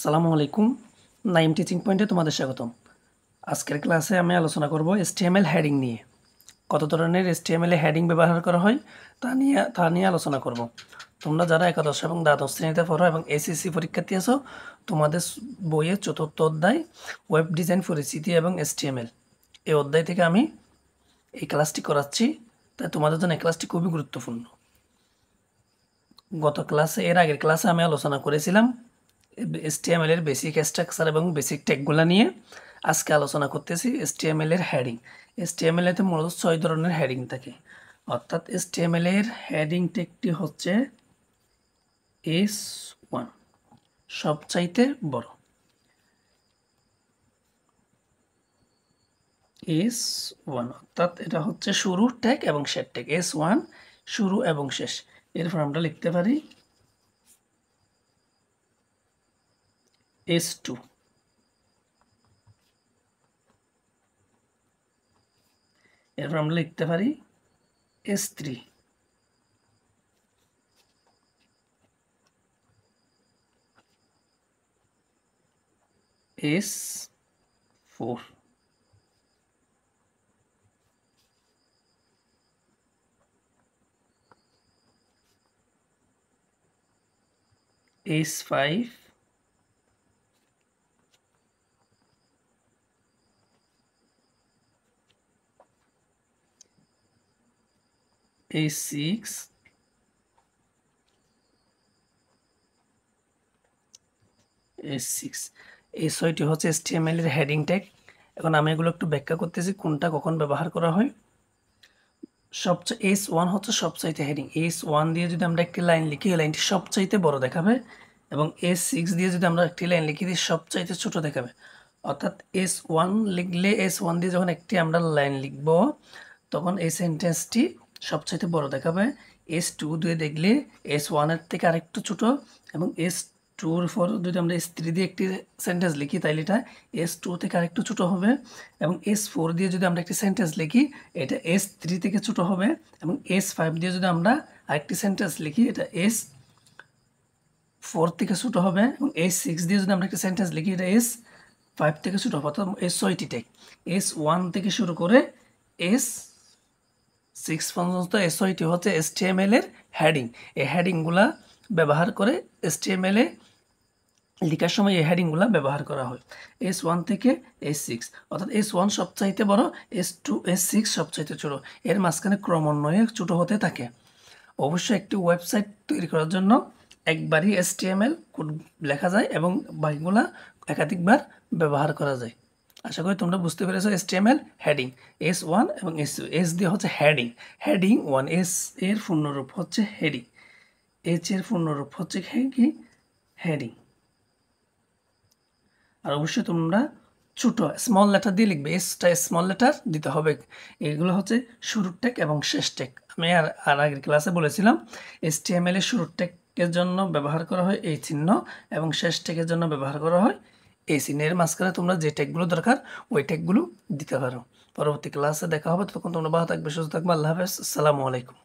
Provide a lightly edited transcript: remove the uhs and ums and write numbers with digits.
আসসালামু আলাইকুম। নাইম টিচিং পয়েন্টে তোমাদের স্বাগতম। আজকের ক্লাসে আমি আলোচনা করব HTML হেডিং নিয়ে। কত ধরনের HTML এ হেডিং ব্যবহার করা হয় তা নিয়ে আলোচনা করব। তোমরা যারা একাদশ এবং দ্বাদশ শ্রেণীতে পড়ো এবং এসএসসি পরীক্ষার্থী আছো, তোমাদের বইয়ের চতুর্থ অধ্যায় ওয়েব ডিজাইন পরিচিতি এবং HTML এই অধ্যায় থেকে আমি এই ক্লাসটি করাচ্ছি, তাই তোমাদের জন্য এই ক্লাসটি খুবই গুরুত্বপূর্ণ। এর আগের ক্লাসে আমি আলোচনা করেছিলাম HTML এর বেসিক স্ট্রাকচার এবং বেসিক ট্যাগগুলো নিয়ে। আজকে আলোচনা করতেছি HTML এর হেডিং। HTML এতে মূলত 6 ধরনের হেডিং থাকে, অর্থাৎ HTML এর হেডিং ট্যাগটি হচ্ছে S1, সবচাইতে বড়। S1 অর্থাৎ এটা হচ্ছে শুরু ট্যাগ এবং শেষ ট্যাগ। S1 শুরু এবং শেষ। এরপর আমরা লিখতে পারি S2, এরপর আমরা লিখতে পারি S3, S4, S5, A6, A6। এই 6টি হচ্ছে HTML এর হেডিং ট্যাগ। এখন আমি এগুলো একটু ব্যাখ্যা করতেছি কোনটা কখন ব্যবহার করা হয়। সবচেয়ে S1 হচ্ছে সবচাইতে হেডিং। S1 দিয়ে যদি আমরা একটি লাইন লিখি, এই লাইনটি সবচাইতে বড় দেখাবে, এবং S6 দিয়ে যদি আমরা একটি লাইন লিখি, দিয়ে সবচাইতে ছোট দেখাবে। অর্থাৎ S1 লিখলে, S1 দিয়ে যখন একটি আমরা লাইন লিখব, তখন এই সেন্টেন্সটি সবচাইতে বড় দেখাবে। S2 দিয়ে দেখলে S1 এর থেকে আরেকটু ছোট, এবং S2-র পর যদি আমরা S3 দিয়ে একটি সেন্টেন্স লিখি, তাইলে এটা S2 থেকে আরেকটু ছোট হবে। এবং S4 দিয়ে যদি আমরা একটি সেন্টেন্স লিখি, এটা S3 থেকে ছোট হবে। এবং S5 দিয়ে যদি আমরা আরেকটি সেন্টেন্স লিখি, এটা S4 থেকে ছোট হবে। এবং S6 দিয়ে যদি আমরা একটি সেন্টেন্স লিখি, এটা S5 থেকে ছোট হবে। অর্থাৎ S6টি ট্যাগ, S1 থেকে শুরু করে S6 পর্যন্ত S6টি হচ্ছে HTML এর হেডিং। এই হেডিংগুলা ব্যবহার করে HTML এ লেখার সময় এই হেডিংগুলো ব্যবহার করা হয়। S1 থেকে S6, অর্থাৎ S1 সবচাইতে বড়, S2 S6 সবচাইতে ছোট। এর মাঝখানে ক্রমান্বয়ে ছোট হতে থাকে। অবশ্যই একটি ওয়েবসাইট তৈরি করার জন্য একবারই HTML কোড লেখা যায় এবং বাকিগুলা একাধিকবার ব্যবহার করা যায়। আশা করি তোমরা বুঝতে পেরেছো। HTML হেডিং S1 এবং S2। S দিয়ে হচ্ছে হেডিং, হেডিং 1। S এর পূর্ণরূপ হচ্ছে হেডিং, H এর পূর্ণরূপ হচ্ছে কি হেডিং। আর অবশ্যই তোমরা ছোট স্মল লেটার দিয়ে লিখবে, এসটা স্মল লেটার দিতে হবে। এগুলো হচ্ছে শুরুর ট্যাগ এবং শেষ ট্যাগ। আমি আর আগের ক্লাসে বলেছিলাম, HTML এর শুরুর ট্যাগের জন্য ব্যবহার করা হয় এই চিহ্ন, এবং শেষ ট্যাগের জন্য ব্যবহার করা হয় এই চিহ্নের মাঝখানে তোমরা যে ট্যাগগুলো দরকার ওই ট্যাগগুলো দিতে পারো। পরবর্তী ক্লাসে দেখা হবে, তখন তোমরা ভালো থাকবে, সুস্থ থাকবে। আল্লাহ হাফেজ, আসসালামু আলাইকুম।